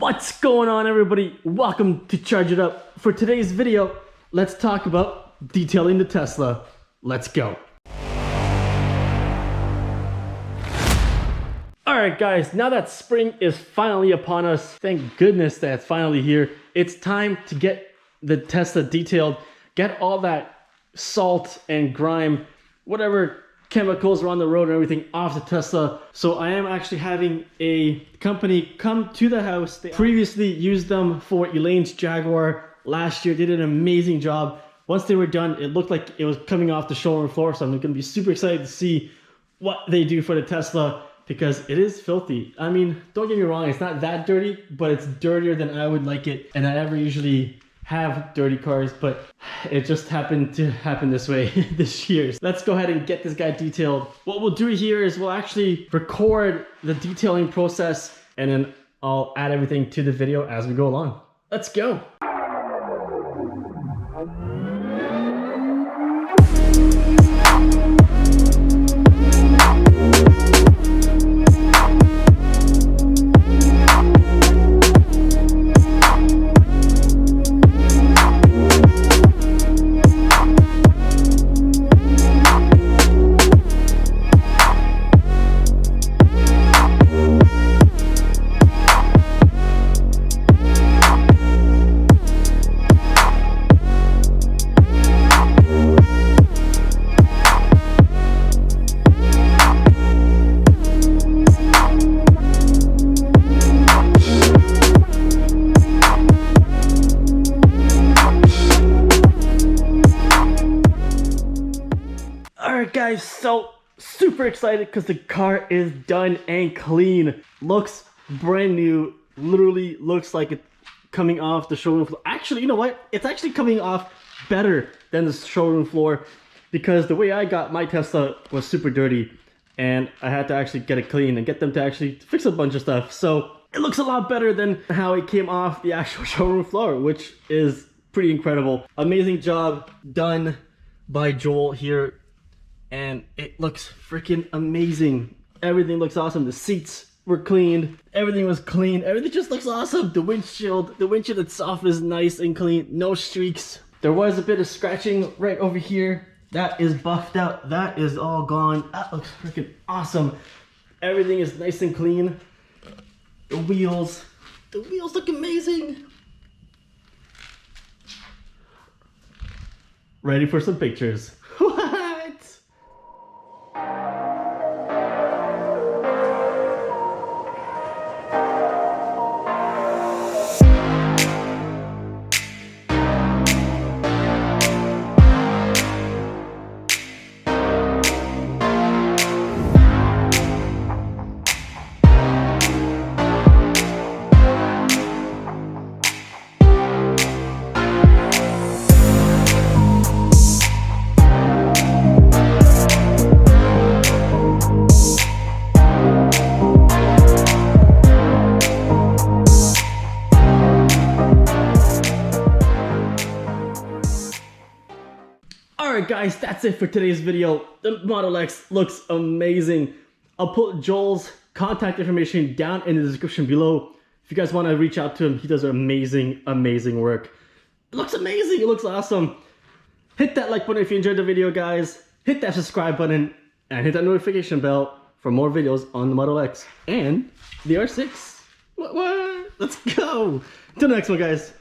What's going on, everybody? Welcome to Charge It Up. For today's video, let's talk about detailing the Tesla. Let's go. Alright guys, now that spring is finally upon us, thank goodness that it's finally here, it's time to get the Tesla detailed, get all that salt and grime, whatever chemicals are on the road and everything off the Tesla. So I am actually having a company come to the house. They previously used them for Elaine's Jaguar last year. They did an amazing job. Once they were done, it looked like it was coming off the showroom floor. So I'm gonna be super excited to see what they do for the Tesla because it is filthy. I mean, don't get me wrong, it's not that dirty, but it's dirtier than I would like it. And I never usually have dirty cars, but it just happened to happen this way this year. So let's go ahead and get this guy detailed. What we'll do here is we'll actually record the detailing process and then I'll add everything to the video as we go along. Let's go. Alright guys, so super excited because the car is done and clean. Looks brand new. Literally looks like it's coming off the showroom floor. Actually, you know what? It's actually coming off better than the showroom floor because the way I got my Tesla was super dirty and I had to actually get it clean and get them to actually fix a bunch of stuff. So it looks a lot better than how it came off the actual showroom floor, which is pretty incredible. Amazing job done by Joel here. And it looks freaking amazing. Everything looks awesome. The seats were cleaned. Everything was clean. Everything just looks awesome. The windshield itself is nice and clean. No streaks. There was a bit of scratching right over here. That is buffed out. That is all gone. That looks freaking awesome. Everything is nice and clean. The wheels look amazing. Ready for some pictures. Alright guys, that's it for today's video. The Model X looks amazing. I'll put Joel's contact information down in the description below. If you guys want to reach out to him, he does amazing work. It looks amazing, it looks awesome. Hit that like button if you enjoyed the video, guys. Hit that subscribe button and hit that notification bell for more videos on the Model X and the R6. What? Let's go. Till the next one, guys.